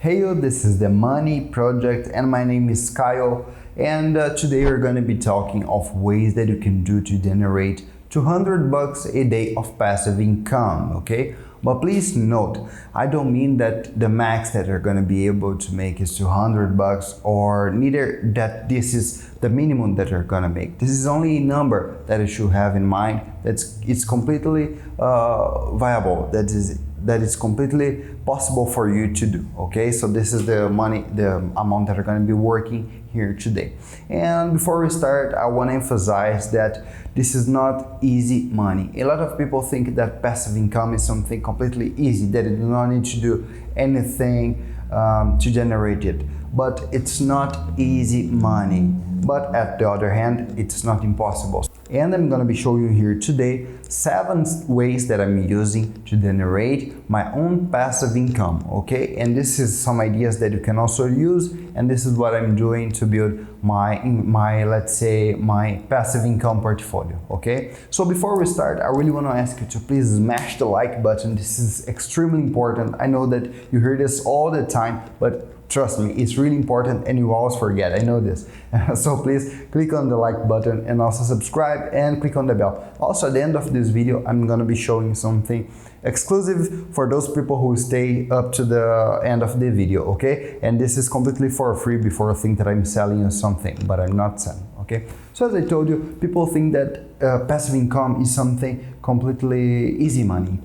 Hey, this is the Money Project and my name is Caio, and today we're going to be talking of ways that you can do to generate $200 a day of passive income, okay? But please note, I don't mean that the max that you're going to be able to make is $200 or neither that this is the minimum that you're going to make. This is only a number that you should have in mind it's completely viable, that is completely possible for you to do, okay? So this is the amount that are going to be working here today. And before we start, I want to emphasize that this is not easy money. A lot of people think that passive income is something completely easy, that you do not need to do anything to generate it. But it's not easy money. But at the other hand, it's not impossible. And I'm going to be showing you here today 7 ways that I'm using to generate my own passive income, okay? And this is some ideas that you can also use, and this is what I'm doing to build let's say my passive income portfolio, okay? So before we start, I really want to ask you to please smash the like button. This is extremely important. I know that you hear this all the time, but trust me, it's really important and you always forget, I know this. So please click on the like button and also subscribe and click on the bell. Also at the end of this video, I'm gonna be showing something exclusive for those people who stay up to the end of the video, okay? And this is completely for free before you think that I'm selling you something, but I'm not selling, okay? So as I told you, people think that passive income is something completely easy money,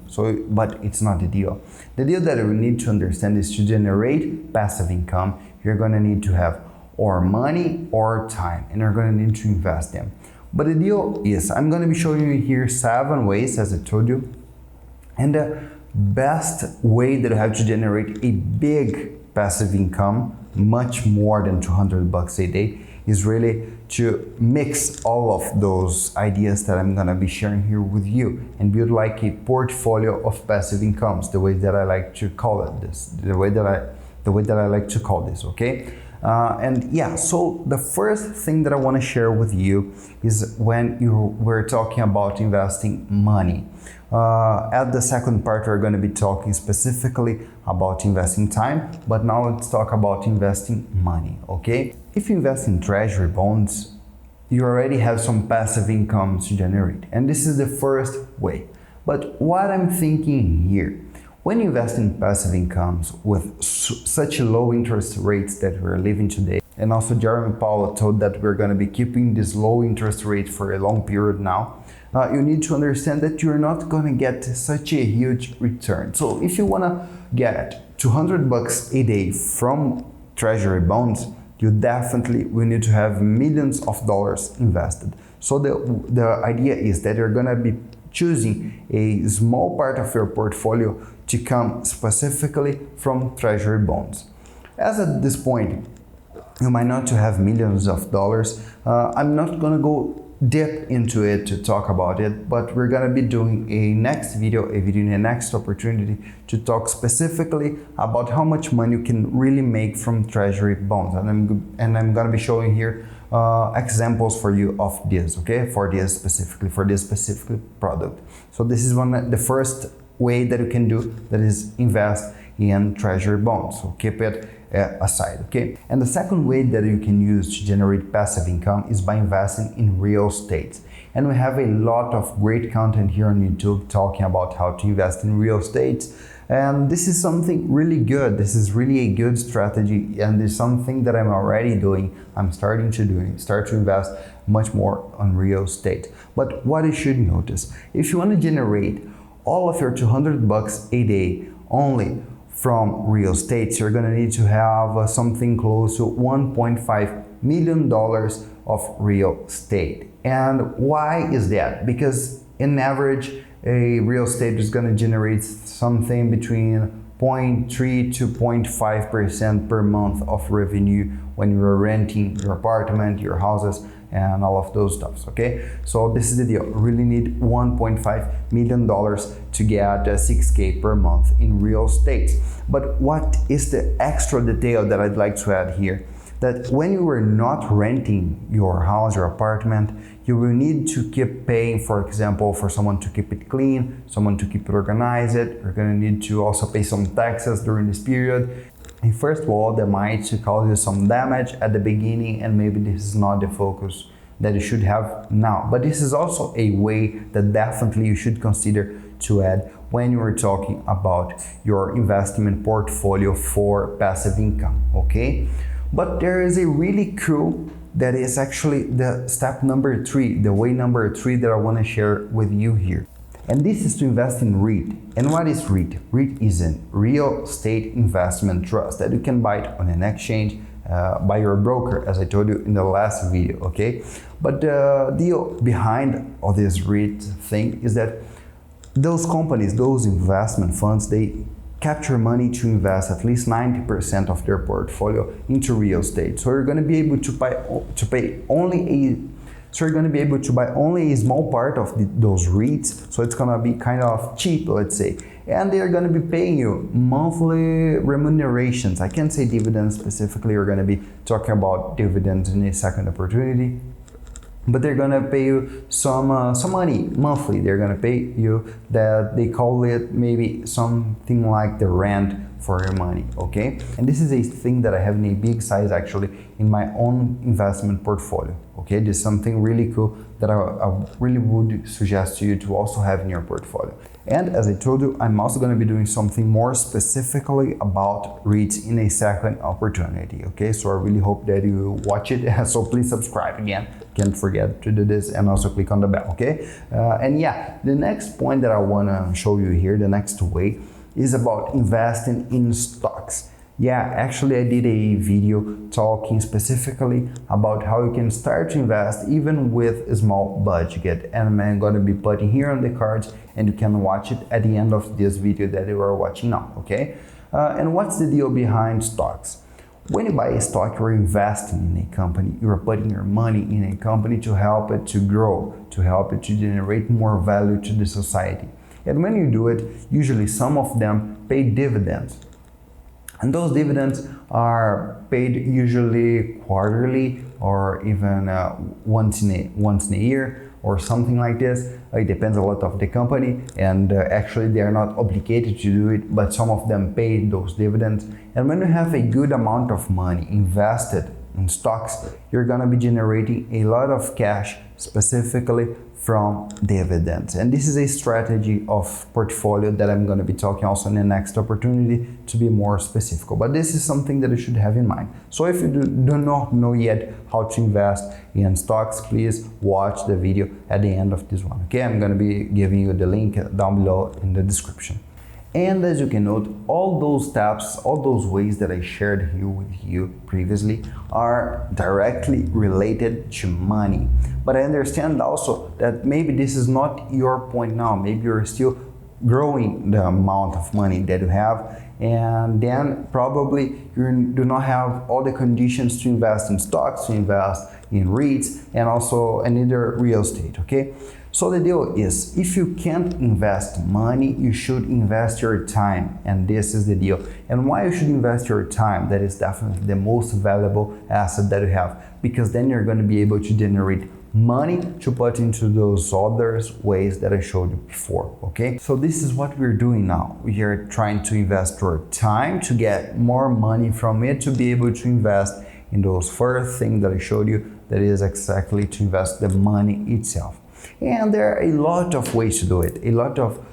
but it's not the deal. The deal that we need to understand is to generate passive income, you're gonna need to have or money or time, and you're gonna need to invest them. But the deal is, I'm gonna be showing you here 7 ways, as I told you, and the best way that you have to generate a big passive income, much more than $200 a day, is really to mix all of those ideas that I'm gonna be sharing here with you and build like a portfolio of passive incomes, the way that I like to call it the way that I like to call this, okay? And yeah, so the first thing that I want to share with you is when we're talking about investing money. At the second part, we're going to be talking specifically about investing time, but now let's talk about investing money, okay? If you invest in treasury bonds, you already have some passive income to generate, and this is the first way. But what I'm thinking here, when you invest in passive incomes with such low interest rates that we're living today, and also Jeremy Powell told that we're going to be keeping this low interest rate for a long period now, you need to understand that you're not going to get such a huge return. So if you want to get $200 a day from treasury bonds, you definitely will need to have millions of dollars invested. So the idea is that you're going to be choosing a small part of your portfolio to come specifically from treasury bonds. As at this point, you might not have millions of dollars. I'm not gonna go deep into it to talk about it, but we're gonna be doing a next video, in the next opportunity to talk specifically about how much money you can really make from treasury bonds. And I'm gonna be showing here examples for you of this, okay? For this specific product. So this is the first way that you can do, that is invest in treasury bonds. So keep it aside, okay? And the second way that you can use to generate passive income is by investing in real estate. And we have a lot of great content here on YouTube talking about how to invest in real estate. And this is something really good. This is really a good strategy, and it's something that I'm already doing. I'm starting to invest much more on real estate. But what you should notice, if you want to generate all of your $200 a day only from real estate, you're going to need to have something close to $1.5 million of real estate. And why is that? Because in average, a real estate is going to generate something between 0.3 to 0.5% per month of revenue when you're renting your apartment, your houses, and all of those stuffs, okay? So this is the deal. You really need $1.5 million to get 6K per month in real estate. But what is the extra detail that I'd like to add here? That when you are not renting your house, your apartment, you will need to keep paying, for example, for someone to keep it clean, someone to keep it organized. You're gonna need to also pay some taxes during this period. First of all, they might cause you some damage at the beginning, and maybe this is not the focus that you should have now. But this is also a way that definitely you should consider to add when you are talking about your investment portfolio for passive income, okay? But there is a really cool that is actually the step number 3, the way number 3 that I want to share with you here. And this is to invest in REIT. And what is REIT? REIT is a real estate investment trust that you can buy it on an exchange by your broker, as I told you in the last video, okay? But the deal behind all this REIT thing is that those companies, those investment funds, they capture money to invest at least 90% of their portfolio into real estate. So you're going to be able to buy only a small part of those REITs, so it's going to be kind of cheap, let's say. And they're going to be paying you monthly remunerations. I can't say dividends specifically, we're going to be talking about dividends in a second opportunity. But they're going to pay you some money monthly. They're going to pay you that they call it maybe something like the rent for your money, okay? And this is a thing that I have in a big size actually in my own investment portfolio, okay? This is something really cool that I really would suggest to you to also have in your portfolio. And as I told you, I'm also going to be doing something more specifically about REITs in a second opportunity, okay? So I really hope that you watch it. So please subscribe again. Can't forget to do this, and also click on the bell, okay? And yeah, the next point that I want to show you here, the next way, is about investing in stocks. Yeah, actually I did a video talking specifically about how you can start to invest even with a small budget, and I'm going to be putting here on the cards, and you can watch it at the end of this video that you are watching now, okay? And what's the deal behind stocks? When you buy a stock, you're investing in a company. You're putting your money in a company to help it to grow, to help it to generate more value to the society. And when you do it, usually some of them pay dividends. And those dividends are paid usually quarterly or even once in a year or something like this. It depends a lot of the company, and actually they are not obligated to do it, but some of them pay those dividends. And when you have a good amount of money invested in stocks, you're gonna be generating a lot of cash specifically from dividends. And this is a strategy of portfolio that I'm going to be talking also in the next opportunity to be more specific. But this is something that you should have in mind. So if you do not know yet how to invest in stocks, please watch the video at the end of this one. Okay, I'm going to be giving you the link down below in the description. And as you can note, all those steps, all those ways that I shared here with you previously are directly related to money. But I understand also that maybe this is not your point now. Maybe you're still growing the amount of money that you have, and then probably you do not have all the conditions to invest in stocks, to invest in REITs, and also another real estate, okay? So the deal is, if you can't invest money, you should invest your time, and this is the deal. And why you should invest your time? That is definitely the most valuable asset that you have, because then you're going to be able to generate money to put into those other ways that I showed you before, okay? So this is what we're doing now. We are trying to invest our time to get more money from it, to be able to invest in those first things that I showed you, that is exactly to invest the money itself. And there are a lot of ways to do it, a lot of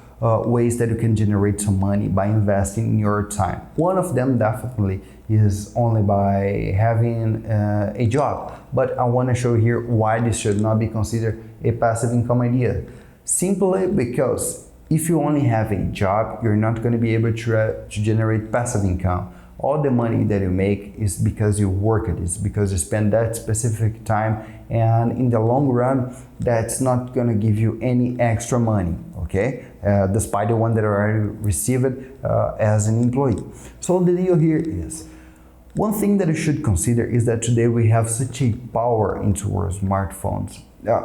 ways that you can generate some money by investing in your time. One of them definitely is only by having a job, but I want to show here why this should not be considered a passive income idea. Simply because if you only have a job, you're not going to be able to generate passive income. All the money that you make is because you work it, it's because you spend that specific time, and in the long run, that's not gonna give you any extra money, okay? Despite the one that you already received as an employee. So the deal here is, one thing that you should consider is that today we have such a power into our smartphones.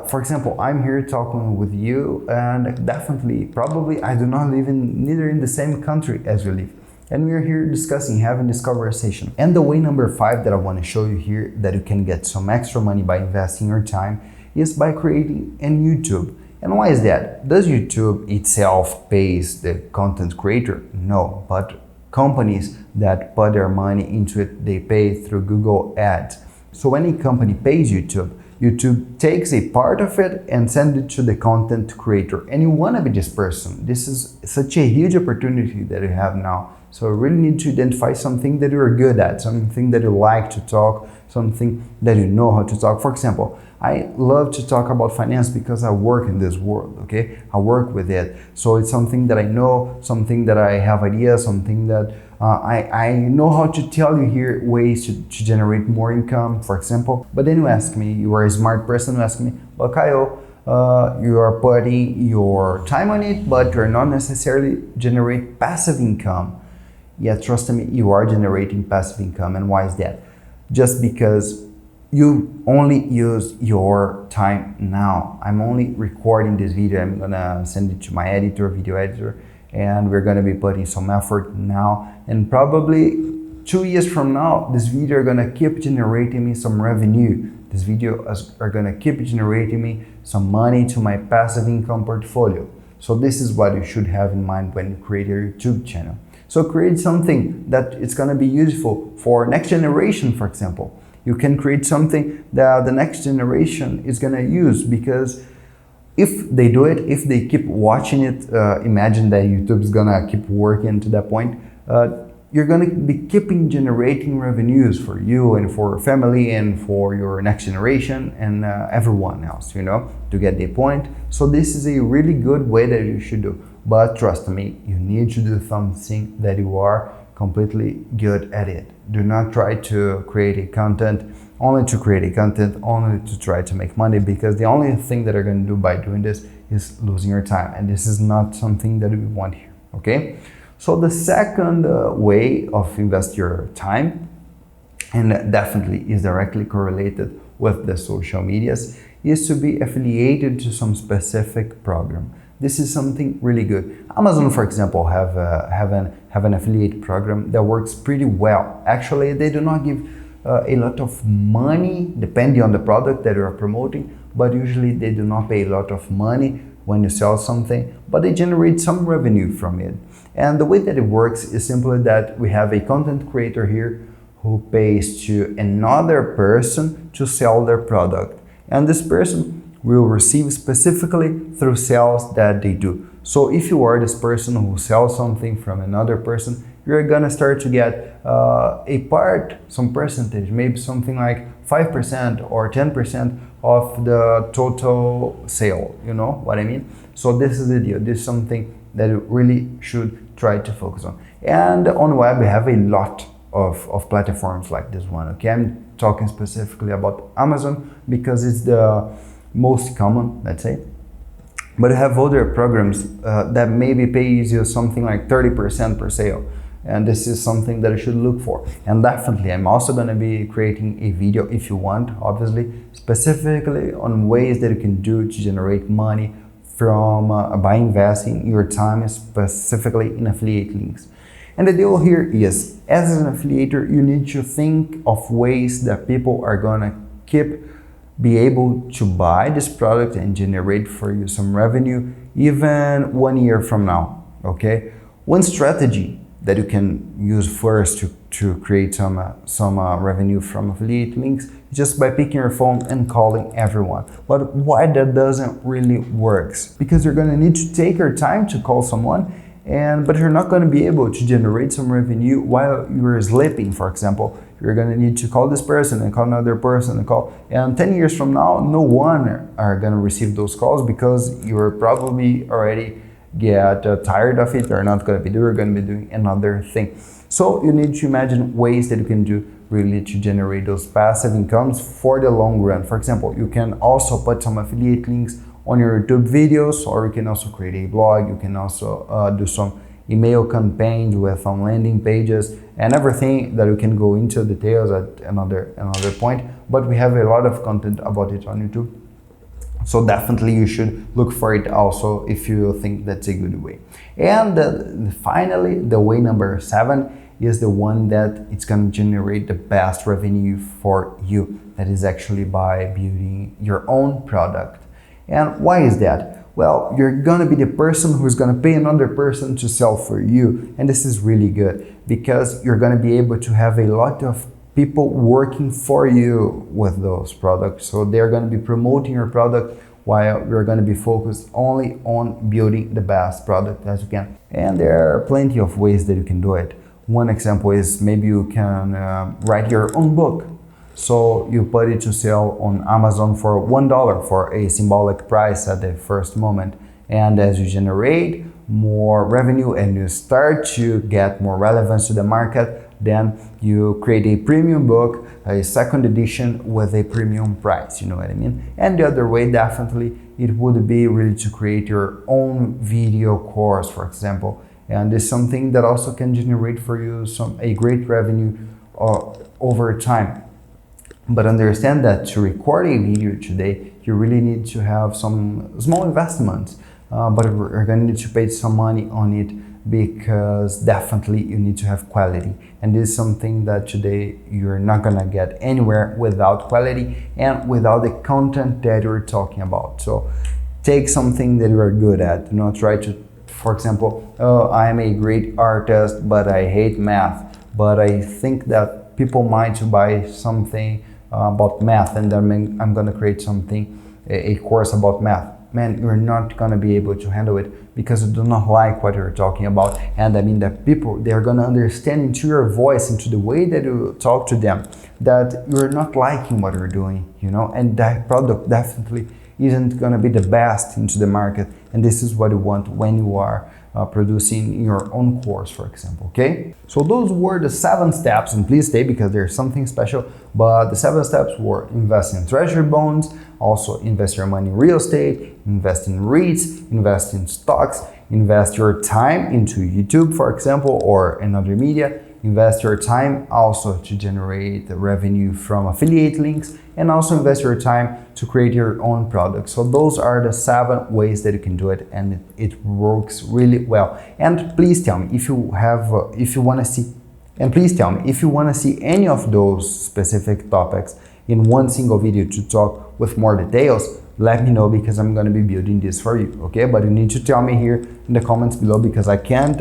For example, I'm here talking with you, and definitely, probably, I do not live neither in the same country as you live. And we are here discussing, having this conversation. And the way number 5 that I want to show you here, that you can get some extra money by investing your time, is by creating a YouTube. And why is that? Does YouTube itself pays the content creator? No, but companies that put their money into it, they pay through Google Ads. So when a company pays YouTube, YouTube takes a part of it and sends it to the content creator. And you want to be this person. This is such a huge opportunity that you have now. So you really need to identify something that you're good at, something that you like to talk, something that you know how to talk. For example, I love to talk about finance because I work in this world, okay? I work with it. So it's something that I know, something that I have ideas, something that I know how to tell you here ways to generate more income, for example. But then you ask me, you are a smart person, you ask me, well, Caio, you are putting your time on it, but you're not necessarily generate passive income. Yeah, trust me, you are generating passive income. And why is that? Just because you only use your time now. I'm only recording this video. I'm gonna send it to my editor, video editor, and we're gonna be putting some effort now. And probably 2 years from now, this video are gonna keep generating me some revenue. This video are gonna keep generating me some money to my passive income portfolio. So this is what you should have in mind when you create your YouTube channel. So create something that it's gonna be useful for next generation, for example. You can create something that the next generation is gonna use, because if they do it, if they keep watching it, imagine that YouTube is gonna keep working to that point. You're gonna be keeping generating revenues for you and for your family and for your next generation and everyone else, you know, to get the point. So this is a really good way that you should do. But trust me, you need to do something that you are completely good at it. Do not try to create a content only to create a content, only to try to make money, because the only thing that you're going to do by doing this is losing your time. And this is not something that we want here, okay? So the second way of invest your time, and definitely is directly correlated with the social medias, is to be affiliated to some specific program. This is something really good. Amazon, for example, have an affiliate program that works pretty well. Actually, they do not give a lot of money depending on the product that you are promoting, but usually they do not pay a lot of money when you sell something, but they generate some revenue from it. And the way that it works is simply that we have a content creator here who pays to another person to sell their product. And this person will receive specifically through sales that they do. So if you are this person who sells something from another person, you're gonna start to get some percentage, maybe something like 5% or 10% of the total sale, you know what I mean? So this is the deal. This is something that you really should try to focus on. And on web, we have a lot of platforms like this one, okay? I'm talking specifically about Amazon because it's the most common, let's say. But you have other programs that maybe pays you something like 30% per sale. And this is something that you should look for. And definitely, I'm also going to be creating a video, if you want, obviously, specifically on ways that you can do to generate money from by investing your time specifically in affiliate links. And the deal here is, as an affiliator, you need to think of ways that people are going to be able to buy this product and generate for you some revenue even 1 year from now, okay? One strategy that you can use first to create some revenue from affiliate links is just by picking your phone and calling everyone. But why that doesn't really works? Because you're gonna need to take your time to call someone, but you're not gonna be able to generate some revenue while you're sleeping, for example. You're gonna need to call this person and call another person and call. And 10 years from now, no one are gonna receive those calls because you're probably already get tired of it. You're not gonna be doing, you're gonna be doing another thing. So you need to imagine ways that you can do really to generate those passive incomes for the long run. For example, you can also put some affiliate links on your YouTube videos, or you can also create a blog. You can also do some email campaigns with some landing pages and everything that we can go into details at another point. But we have a lot of content about it on YouTube. So definitely you should look for it also if you think that's a good way. And finally, the way number 7 is the one that it's going to generate the best revenue for you. That is actually by building your own product. And why is that? well, you're gonna be the person who's gonna pay another person to sell for you. And this is really good because you're gonna be able to have a lot of people working for you with those products. So they're gonna be promoting your product while you're gonna be focused only on building the best product as you can. And there are plenty of ways that you can do it. One example is maybe you can write your own book. So you put it to sell on Amazon for $1 for a symbolic price at the first moment. And as you generate more revenue and you start to get more relevance to the market, then you create a premium book, a second edition with a premium price, you know what I mean? And the other way, definitely, it would be really to create your own video course, for example. And it's something that also can generate for you a great revenue over time. But understand that to record a video today, you really need to have some small investments, but you're going to need to pay some money on it because definitely you need to have quality. And this is something that today you're not going to get anywhere without quality and without the content that you're talking about. So take something that you are good at. Do not try to, for example, oh, I'm a great artist, but I hate math. But I think that people might buy something about math, and then I'm gonna create a course about math. Man, you're not gonna be able to handle it because you do not like what you're talking about. And I mean that people, they're gonna understand into your voice, into the way that you talk to them, that you're not liking what you're doing, you know, and that product definitely isn't gonna be the best into the market. And this is what you want when you are producing your own course, for example, okay? So those were the 7 steps, and please stay because there's something special. But the 7 steps were: invest in treasury bonds, also invest your money in real estate, invest in REITs, invest in stocks, invest your time into YouTube, for example, or another media, invest your time also to generate the revenue from affiliate links, and also invest your time to create your own product. So those are the 7 ways that you can do it, and it works really well. And please tell me if you want to see, and please tell me if you want to see any of those specific topics in one single video to talk with more details. Let me know because I'm going to be building this for you, okay? But you need to tell me here in the comments below because I can't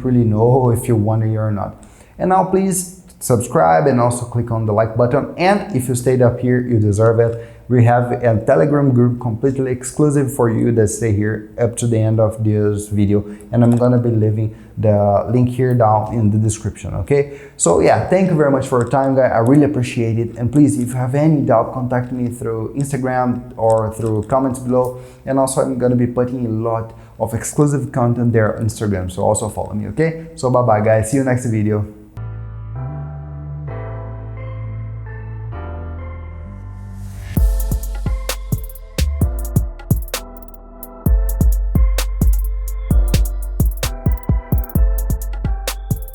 really know if you want it or not. And now please subscribe and also click on the like button. And if you stayed up here, you deserve it. We have a Telegram group completely exclusive for you that stay here up to the end of this video, and I'm gonna be leaving the link here down in the description, okay? So yeah, thank you very much for your time, guys. I really appreciate it. And please, if you have any doubt, contact me through Instagram or through comments below. And also I'm gonna be putting a lot of exclusive content there on Instagram, so also follow me, okay? So bye bye guys, see you next video.